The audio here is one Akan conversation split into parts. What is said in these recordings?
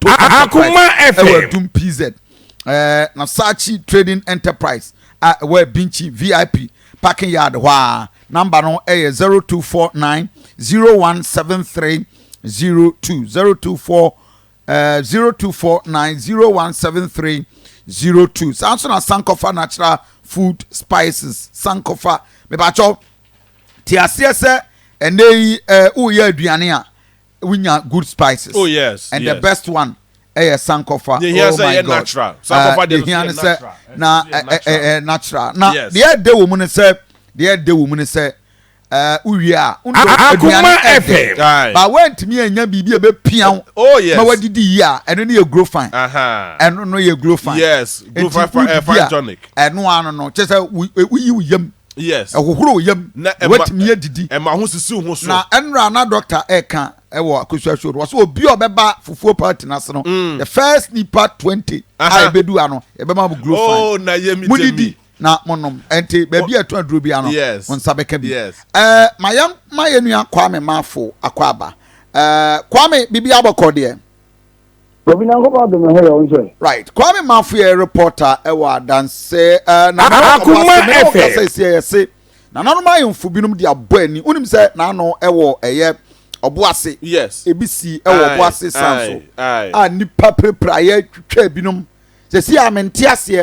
Moto Akoma FM Dum PZ na Sachi Trading Enterprise where Binchi VIP parking yard number no 0249 0173 02 0249 0173 02 Samson and Sankofa natural food spices Sankofa me bacho ti asiese ene uye aduane a winya good spices. Oh yes. And the best one Sankofa. Oh my God. Natural. Sankofa the natural. Na natural. Na the woman say uya Akoma FM. But when to me anya bibi be pian. Oh yes. Ma wadidi ya eno na ye grow fine. Eno no ye grow fine. Yes, grow fine tonic. Eno ano no che say we yam. Yes. Ahohoro yam. What me adidi. E ma ho sisi ho so. Na enra na doctor eka ewo akosua show. Was obi obeba fufuo party na se no. The first nipa 20 I bedu ano. E be ma grow fine. Oh na yemi temi. Na monom enti baby atu aduro bia no on sabeka bi mayam mayenua Kwame Mafo akwaba Kwame bibi abokode right Kwame Mafo a reporter ewa dance na Akoma FM say na nanu mayemfo binum dia boani unim say na no ewo eye oboase yes ebisi ewo oboase sanso nipa prepare ye twetwa binum. See,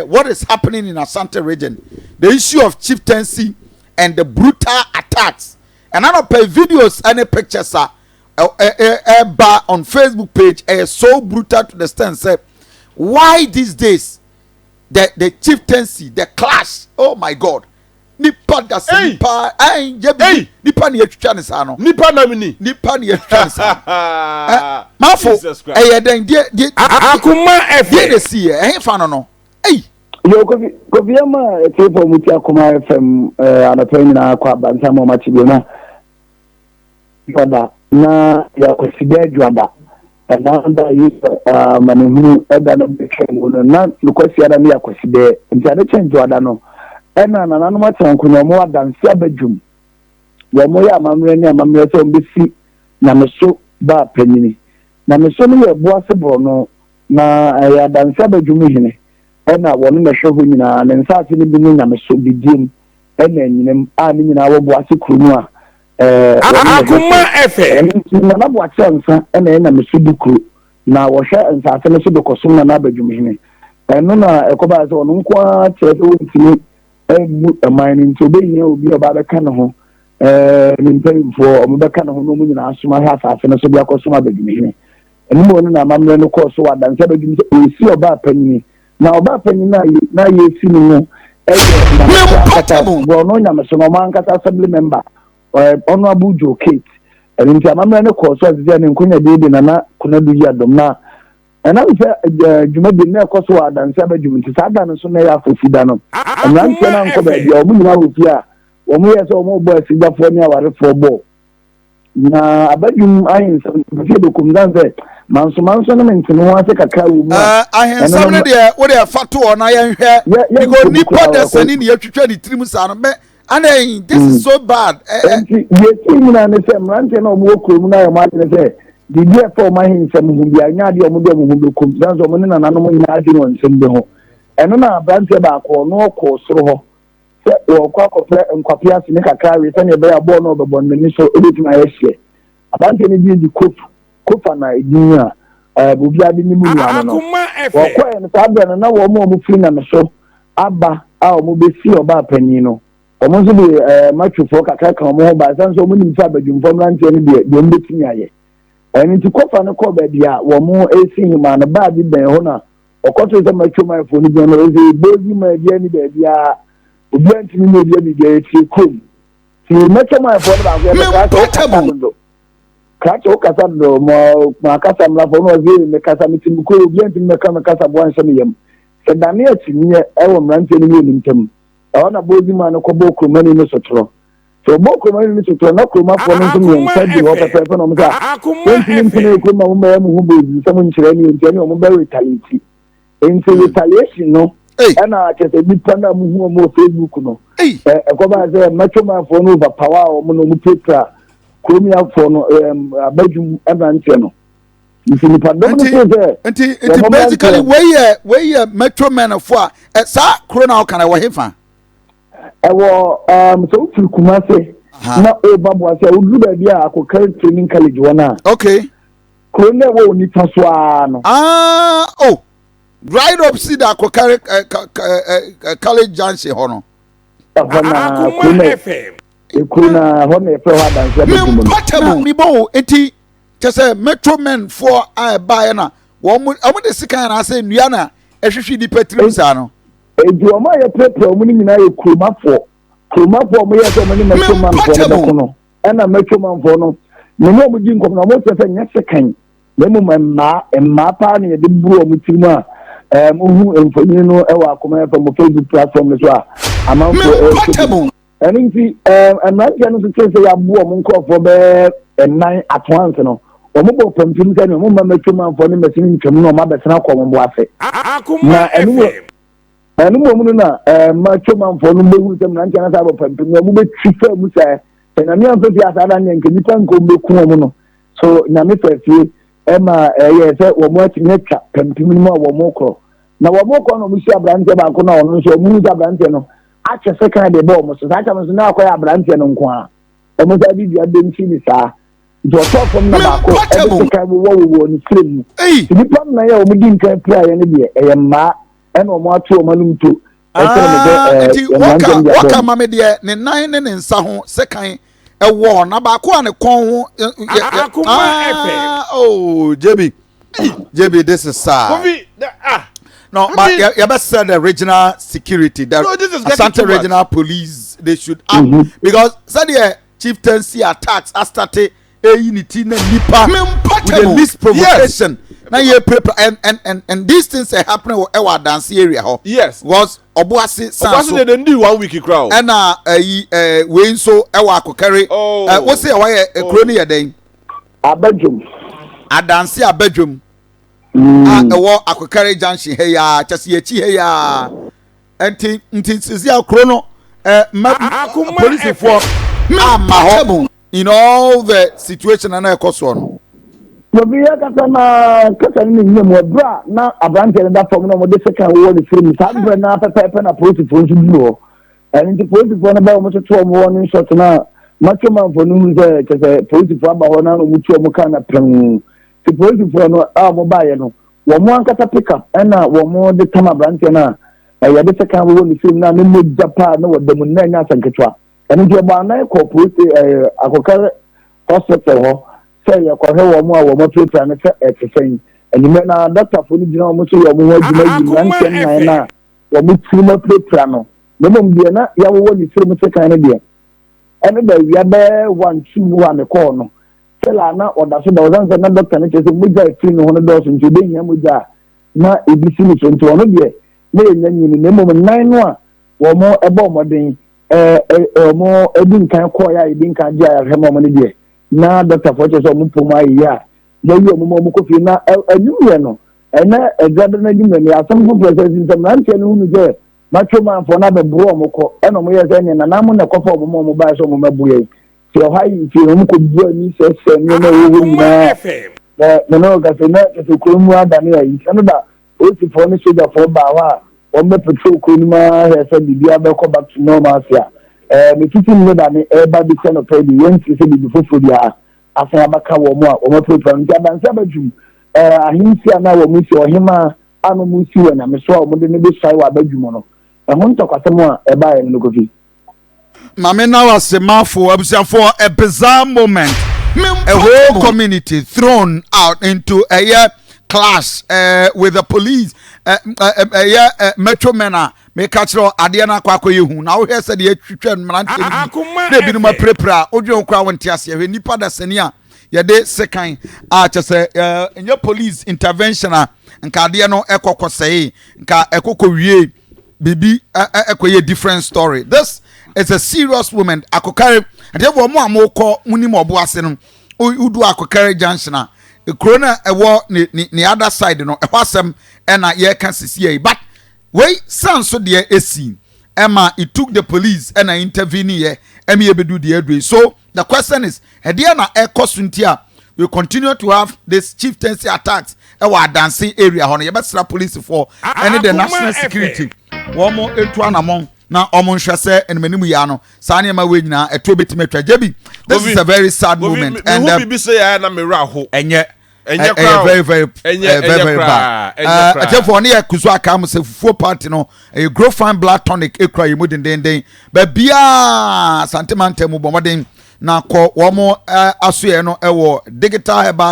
what is happening in Asante region, the issue of chieftaincy and the brutal attacks. And I don't pay videos, any pictures on Facebook page is so brutal to the stand. Say, why these days the chieftaincy, the clash? Oh my God! Nipa da nipa jebi nipa ni etwitwa sano nipa na mini nipa ni etwitwa sano mafo den die Akoma FM dey see fa no yo ko biama tipo muti Akoma FM anapeni na kwa banza mo machibe na yoda na ya consider juada na anda yi manemu eda no bekemu na lukosi ada mi ya consider ntade change juada no ena na nanu matanku no mo adanse Abadwum wo mo ya mamre ni amamre so mbesi na meso ba panini na meso no ye boase bro no na ya adanse Abadwum hine ena wo no mehwe ho nyina na nsaase ni bi na meso bidim ena nyinem a ni nyina wo boase kunu a Akoma FM na boase nsa ena meso dukuru na wo hwe nsaase no so de kosom na Abadwum hine eno na ekoba so no nko kyerɛ wo ntimi mining to be here will be about a kind of paying for Omebeka no munya asuma ha asase no so bia kosoma Abadwum eni mo na mamre no course wa dan se Abadwum we see oba panyi na oba panyi na ye si no bro no nya me so no man kata assembly member honorable Joe Kate eni ntia mamre no course wa zia ne nkonya de na kuna du ya dom na and I'm saying, you may be near Kosovo and Abadwum to Sadan, so may I for Sidano. And I'm saying, Uncle, you're moving with ya. Or me as a more boy, Sidafonia, or for ball. Now, Abadwum, I am some people come down there. Manson, and no one take a car. I have some idea what they are fat to on iron hair. Because Nipa that's sending you to 23 months. And this is so bad. Yes, and the same ranting or more criminal, Martin say. The year for my hands and Mumbia, the Omudu comes down on an animal in Adino and Simbo. And on a branch about or no course, or quack of and Quapias make a carry, send a bear born over one minister, everything I say. About any the cook and I do, Bubia Dini, or quite and Fabian and now more free and so. Abba, our Mubisi or Bapenino. Almost be much for Kaka more by some so many Abadwum from Ranch and the Umbitia. And to cough and a cover, dear, one more AC man, a bad in the honor, or quarters of my chuma for the general, baby, my dear, baby, went to me, baby, she could. She met my father, Catch Ocasando, Macasam Lavono, the Casamitin, who went to Macam Casabon Samium. Said Daniel to me, Elm Ranting in him. I want a body man, a Coboko, many in the Sotro. So Boko mani to turn up from and said the water person on that. Someone retaliate. Into retaliation, no. And I just a bit panda more Facebook, no. A cover as a macho man for over power or monomupetra, Chromia for Abadwum and Anteno. Nti basically where metro men for sa corona can I wa hefa so ufiri Kumase na Obabo ase odu ba bia akokare training college wana okay corona wo ni paswa no oh right up see that akokare college junction ho no Akoma FM corona ho na efe ho adanse me bo enti just metro men for I buy na wo mo de sika na say nua na ehwehwe di petrim sa no edu o ma ye prepare mu ni nyina ye kromafo mo ye so mo ni metro man for no na metro man for no me no mo di nkom na mo se nya sekan me mo ma pa na ye de buru o mo tirim a mo hu enfoni no e wa Akoma FM mo Facebook platform so a amanfo nti amrantia no so say ya bo mo nkofo be nine at once no omo bo pampim say no mo ma metro man for no machine ntwam no ma besena ko mo bo afe Akoma FM anu mo mu na metro man for no behu say amrantia na sa bo pampim no mo be twifa mu say na me anso dia sa da nyen nipa nko beku mo no so na me fafie ema ye say wo mo atinye twa pampim no wo mo kro na wo mo kro no mo si abrantia ba ko na ono so mo ni abrantia no ache second de bo mo so acha mo so na akoya abrantia no nko a mo sa bi dua dem chi ni sa do top from na ba ko e ka wo ni frame ni pam na ya o mudi nkan pia ya ne de e ma e no mo ato o manum to waka mame de ne nan ne nsa ho second e wo na ba ko ne kon ho Akoma FM oh JB this is sad no, but you better say the regional security, the Asante regional police, they should act because said the chieftaincy attacks are started a unity na nipa with the least provocation. Now you prepare and these things are happening in our dance area. Yes, was Obuasi Obuasi they do 1 week crowd. And we so ewa carry. What's the why a crony a day? Abadwum. A dance a bedroom. Ewo akokare junction he ya chese ye chi he ya enti sisi akrono police for amahobun in all the situation na ekoso no obi ya kata ni nyem bra na abrante na form no mo de second wo ni film sa bra na pepe na police for nsu duro enti police for na ba mo to mo won shot na macho man for no ze chese police for ba ho na no mu tu mo kan na pem the police for no mo buy no wo mo ankata pick up na wo mo de tama branch na ya de second wo ni film na no mo japa na wo dem na nya sanketwa ene je ba na ko police akokare hospital ho say ya ko he wo mo paper na se etesen eni me na doctor for ni jina mo so yo mo adwuma yi branch na wo mo tuma paper no mo mbie na ya wo ni film second na de ene da wi abe 1 2 1 call no la na oda so da ozan na doctor na chese muja fi no hono do so nti be nya muja na ebisi ni so nti ono de na enya nyini na mo nan no a wo mo ebo moden mo edin kan ko ya edin kan dia ya hemo mo ne de na doctor for chese mo poma ya ya yi mo ko fi na anyuye no na egada na gyime ni asam fu process ntam na ntia no hunu je macho man for na be bro mo ko eno mo ye se ni na mo na ko fo mo ba so mo mabu ye so how you feel mo ko bu ani se no na wo na no ga se na se ko mu ada na yi anu da o ti fo ni soja fo ba wa o me petrol ko ni ma he se bibia be ko back to normal sia me titi ni da ni e ba bi se no pe bi yen se bi fofo dia afa abaka wo mo a o mo program dia dan se badum ahimsi ana wo mu si ohima anu mu si wa na me so o mo de ne be sai wa badum no e ho ntokwasem a e ba ye no ko fi Mame now was a mouthful for a bizarre moment. A whole community thrown out into a year clash with the police. Metro Mena make catcher Adiana Kwako Yehu. Now here said the Chieftain Manti. They be my prepra. Ojo Kwawan Tiasia. When Nipa da Senia. Ya de second just in your police intervention and Cardiano Echo Kosei. Echo Kowie. Bibi Echo different story. This it's a serious woman. Akokare. And therefore, more call Munimo Boasin. Udu Akokare Junction. A corona a war ni other side, no, a wasam and a year can see. But wait, sounds so dear a scene. Emma, it took the police and I intervene here. Emmy do the address. So the question is, Hediana air cosuntia we continue to have this chieftaincy attacks our dancing area hono ye besra police for any the national security womo etu anamon na omo nhwese enmanimu ya no sa ne ma we nyina eto betime twaje bi this is a very sad moment and who be say ya na mera ho enye very very bad atefo ne kuzu aka mo se fufuo party no a grow fine blood tonic ekra yimu den but bia santimante mu bomoden na ko womo asoye no ewo digital herbal